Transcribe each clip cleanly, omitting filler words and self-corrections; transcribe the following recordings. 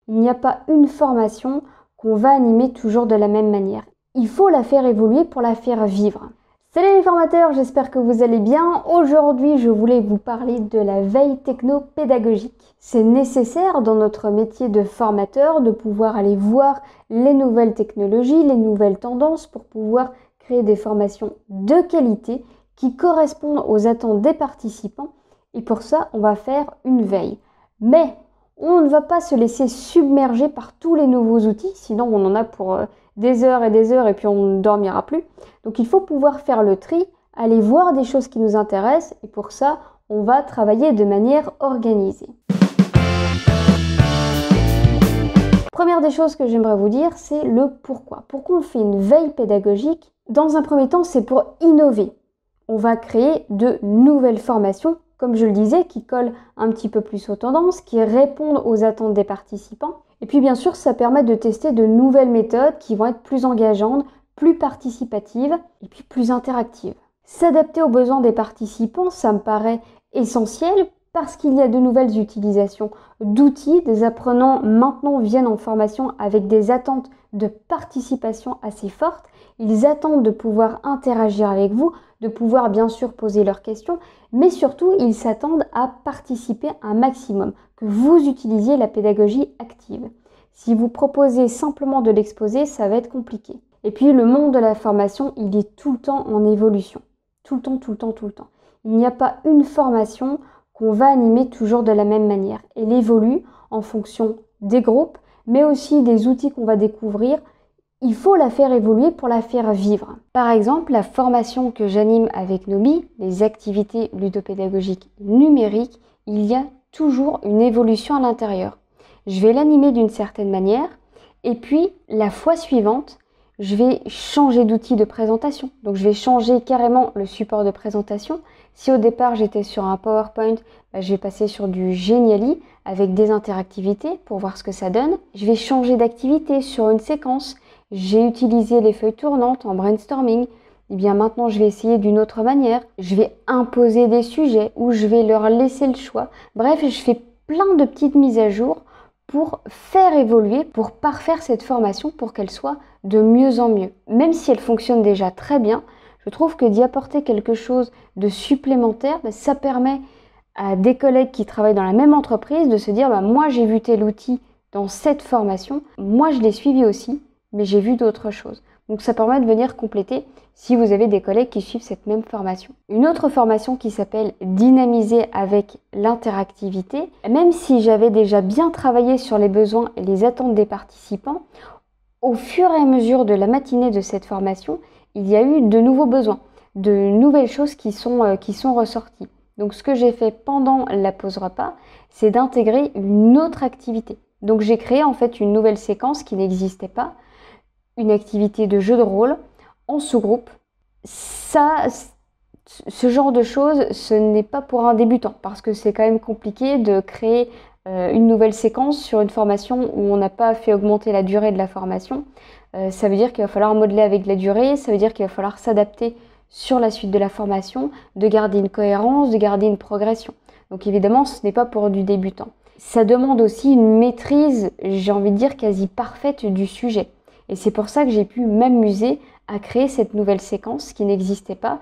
Il n'y a pas une formation qu'on va animer toujours de la même manière. Il faut la faire évoluer pour la faire vivre. Salut les formateurs, j'espère que vous allez bien. Aujourd'hui, je voulais vous parler de la veille techno-pédagogique. C'est nécessaire dans notre métier de formateur de pouvoir aller voir les nouvelles technologies, les nouvelles tendances pour pouvoir créer des formations de qualité qui correspondent aux attentes des participants. Et pour ça, on va faire une veille. Mais on ne va pas se laisser submerger par tous les nouveaux outils, sinon on en a pour des heures et puis on ne dormira plus. Donc il faut pouvoir faire le tri, aller voir des choses qui nous intéressent et pour ça, on va travailler de manière organisée. Première des choses que j'aimerais vous dire, c'est le pourquoi. Pourquoi on fait une veille pédagogique? Dans un premier temps, c'est pour innover. On va créer de nouvelles formations, comme je le disais, qui collent un petit peu plus aux tendances, qui répondent aux attentes des participants. Et puis bien sûr, ça permet de tester de nouvelles méthodes qui vont être plus engageantes, plus participatives et puis plus interactives. S'adapter aux besoins des participants, ça me paraît essentiel parce qu'il y a de nouvelles utilisations d'outils. Des apprenants maintenant viennent en formation avec des attentes de participation assez fortes. Ils attendent de pouvoir interagir avec vous, de pouvoir bien sûr poser leurs questions, mais surtout ils s'attendent à participer un maximum, que vous utilisiez la pédagogie active. Si vous proposez simplement de l'exposer, ça va être compliqué. Et puis le monde de la formation, il est tout le temps en évolution. Tout le temps. Il n'y a pas une formation qu'on va animer toujours de la même manière. Elle évolue en fonction des groupes, mais aussi des outils qu'on va découvrir. Il faut la faire évoluer pour la faire vivre. Par exemple, la formation que j'anime avec Nobi, les activités ludopédagogiques numériques, il y a toujours une évolution à l'intérieur. Je vais l'animer d'une certaine manière et puis la fois suivante, je vais changer d'outil de présentation. Donc je vais changer carrément le support de présentation. Si au départ j'étais sur un PowerPoint, je vais passer sur du Geniali avec des interactivités pour voir ce que ça donne. Je vais changer d'activité sur une séquence. J'ai utilisé les feuilles tournantes en brainstorming. Et bien maintenant je vais essayer d'une autre manière. Je vais imposer des sujets ou je vais leur laisser le choix. Bref, je fais plein de petites mises à jour pour faire évoluer, pour parfaire cette formation pour qu'elle soit de mieux en mieux. Même si elle fonctionne déjà très bien, je trouve que d'y apporter quelque chose de supplémentaire, ça permet à des collègues qui travaillent dans la même entreprise de se dire moi j'ai vu tel outil dans cette formation, moi je l'ai suivi aussi, mais j'ai vu d'autres choses. Donc ça permet de venir compléter si vous avez des collègues qui suivent cette même formation. Une autre formation qui s'appelle Dynamiser avec l'interactivité, même si j'avais déjà bien travaillé sur les besoins et les attentes des participants, au fur et à mesure de la matinée de cette formation, il y a eu de nouveaux besoins, de nouvelles choses qui sont ressorties. Donc ce que j'ai fait pendant la pause repas, c'est d'intégrer une autre activité. Donc j'ai créé en fait une nouvelle séquence qui n'existait pas, une activité de jeu de rôle en sous-groupe. Ça, ce genre de choses, ce n'est pas pour un débutant parce que c'est quand même compliqué de créer une nouvelle séquence sur une formation où on n'a pas fait augmenter la durée de la formation. Ça veut dire qu'il va falloir modeler avec la durée, ça veut dire qu'il va falloir s'adapter sur la suite de la formation, de garder une cohérence, de garder une progression. Donc évidemment, ce n'est pas pour du débutant. Ça demande aussi une maîtrise, j'ai envie de dire, quasi parfaite du sujet. Et c'est pour ça que j'ai pu m'amuser à créer cette nouvelle séquence qui n'existait pas,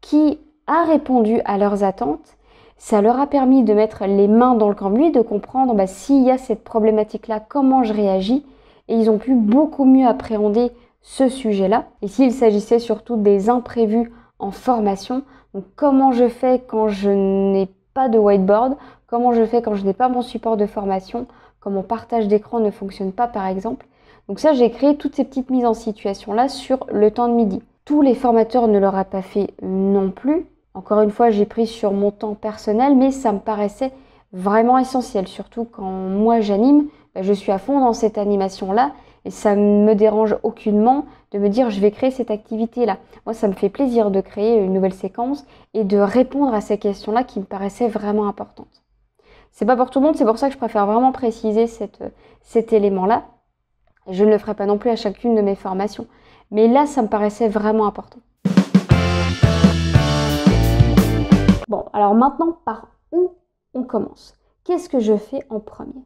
qui a répondu à leurs attentes. Ça leur a permis de mettre les mains dans le cambouis, de comprendre s'il y a cette problématique-là, comment je réagis. Et ils ont pu beaucoup mieux appréhender ce sujet-là. Et s'il s'agissait surtout des imprévus en formation, donc comment je fais quand je n'ai pas de whiteboard, comment je fais quand je n'ai pas mon support de formation, quand mon partage d'écran ne fonctionne pas par exemple. Donc ça, j'ai créé toutes ces petites mises en situation-là sur le temps de midi. Tous les formateurs ne l'auraient pas fait non plus. Encore une fois, j'ai pris sur mon temps personnel, mais ça me paraissait vraiment essentiel. Surtout quand moi j'anime, je suis à fond dans cette animation-là et ça ne me dérange aucunement de me dire je vais créer cette activité-là. Moi, ça me fait plaisir de créer une nouvelle séquence et de répondre à ces questions-là qui me paraissaient vraiment importantes. C'est pas pour tout le monde, c'est pour ça que je préfère vraiment préciser cet élément-là. Je ne le ferai pas non plus à chacune de mes formations. Mais là, ça me paraissait vraiment important. Bon, alors maintenant, par où on commence? Qu'est-ce que je fais en premier?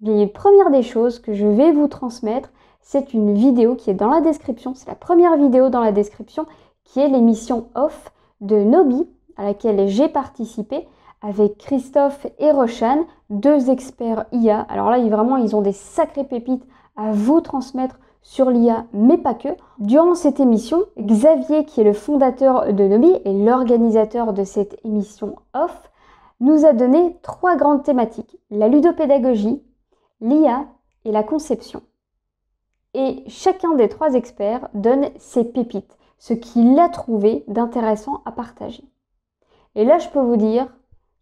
Les premières des choses que je vais vous transmettre, c'est une vidéo qui est dans la description. C'est la première vidéo dans la description qui est l'émission Off de Nobi à laquelle j'ai participé avec Christophe et Rochane, 2 experts IA. Alors là, vraiment, ils ont des sacrées pépites à vous transmettre sur l'IA, mais pas que. Durant cette émission, Xavier, qui est le fondateur de Nobi et l'organisateur de cette émission Off, nous a donné 3 grandes thématiques: la ludopédagogie, l'IA et la conception. Et chacun des 3 experts donne ses pépites, ce qu'il a trouvé d'intéressant à partager. Et là, je peux vous dire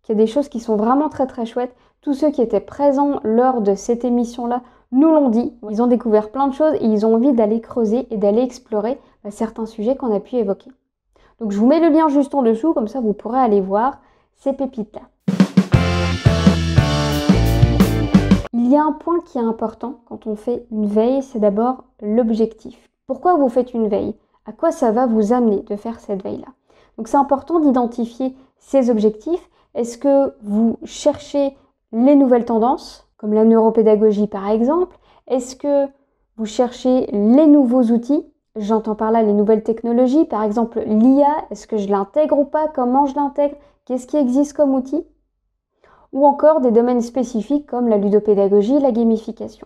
qu'il y a des choses qui sont vraiment très très chouettes. Tous ceux qui étaient présents lors de cette émission-là nous l'ont dit. Ils ont découvert plein de choses et ils ont envie d'aller creuser et d'aller explorer certains sujets qu'on a pu évoquer. Donc je vous mets le lien juste en dessous, comme ça vous pourrez aller voir ces pépites-là. Il y a un point qui est important quand on fait une veille, c'est d'abord l'objectif. Pourquoi vous faites une veille? À quoi ça va vous amener de faire cette veille-là? Donc c'est important d'identifier ces objectifs. Est-ce que vous cherchez les nouvelles tendances, comme la neuropédagogie par exemple? Est-ce que vous cherchez les nouveaux outils? J'entends par là les nouvelles technologies, par exemple l'IA. Est-ce que je l'intègre ou pas? Comment je l'intègre? Qu'est-ce qui existe comme outil? Ou encore des domaines spécifiques comme la ludopédagogie, la gamification.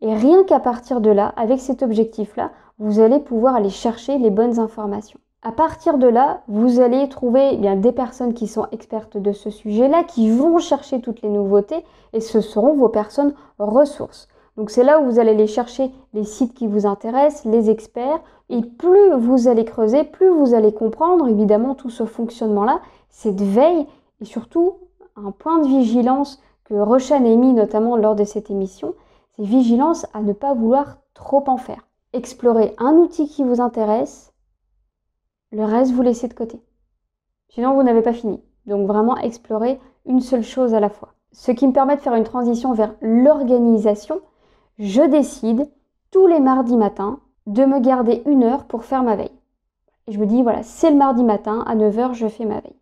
Et rien qu'à partir de là, avec cet objectif-là, vous allez pouvoir aller chercher les bonnes informations. À partir de là, vous allez trouver des personnes qui sont expertes de ce sujet-là, qui vont chercher toutes les nouveautés, et ce seront vos personnes ressources. Donc c'est là où vous allez aller chercher les sites qui vous intéressent, les experts, et plus vous allez creuser, plus vous allez comprendre évidemment tout ce fonctionnement-là, cette veille, et surtout un point de vigilance que Rochane a mis notamment lors de cette émission, c'est vigilance à ne pas vouloir trop en faire. Explorez un outil qui vous intéresse, le reste vous laissez de côté. Sinon vous n'avez pas fini. Donc vraiment explorer une seule chose à la fois. Ce qui me permet de faire une transition vers l'organisation. Je décide tous les mardis matins de me garder 1 heure pour faire ma veille. Et je me dis voilà, c'est le mardi matin, à 9 h je fais ma veille.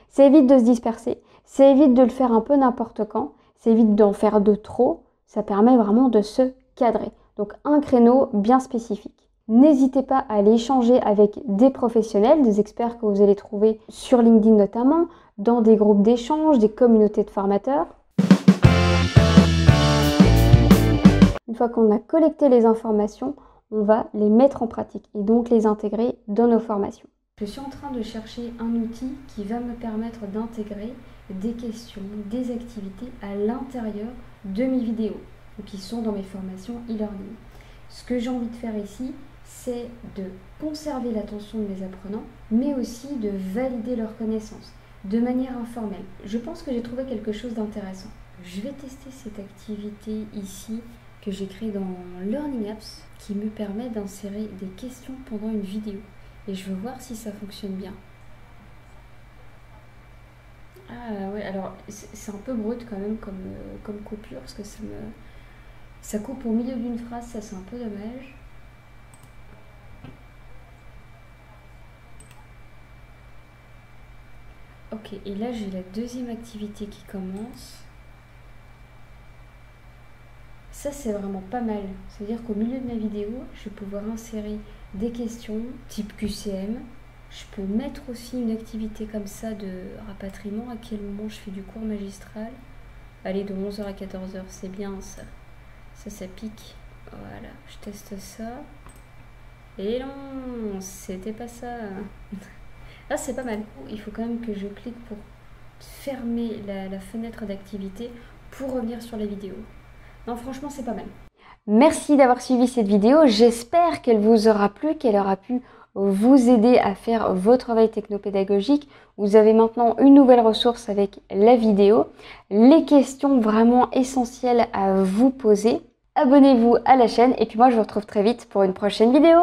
Ça évite de se disperser, ça évite de le faire un peu n'importe quand, ça évite d'en faire de trop, ça permet vraiment de se cadrer. Donc un créneau bien spécifique. N'hésitez pas à aller échanger avec des professionnels, des experts que vous allez trouver sur LinkedIn notamment, dans des groupes d'échange, des communautés de formateurs. Une fois qu'on a collecté les informations, on va les mettre en pratique et donc les intégrer dans nos formations. Je suis en train de chercher un outil qui va me permettre d'intégrer des questions, des activités à l'intérieur de mes vidéos, ou qui sont dans mes formations e-learning. Ce que j'ai envie de faire ici, c'est de conserver l'attention de mes apprenants, mais aussi de valider leurs connaissances de manière informelle. Je pense que j'ai trouvé quelque chose d'intéressant. Je vais tester cette activité ici que j'ai créée dans Learning Apps qui me permet d'insérer des questions pendant une vidéo. Et je veux voir si ça fonctionne bien. Ah ouais, alors c'est un peu brut quand même comme coupure parce que ça coupe au milieu d'une phrase, ça c'est un peu dommage. Ok, et là j'ai la deuxième activité qui commence. Ça c'est vraiment pas mal, c'est-à-dire qu'au milieu de ma vidéo, je vais pouvoir insérer des questions type QCM. Je peux mettre aussi une activité comme ça de rapatriement, à quel moment je fais du cours magistral. Allez, de 11 h à 14 h, c'est bien ça. Ça pique. Voilà, je teste ça. Et non, c'était pas ça. Là, c'est pas mal. Il faut quand même que je clique pour fermer la fenêtre d'activité pour revenir sur la vidéo. Non, franchement, c'est pas mal. Merci d'avoir suivi cette vidéo. J'espère qu'elle vous aura plu, qu'elle aura pu vous aider à faire votre veille technopédagogique. Vous avez maintenant une nouvelle ressource avec la vidéo. Les questions vraiment essentielles à vous poser. Abonnez-vous à la chaîne et puis moi je vous retrouve très vite pour une prochaine vidéo.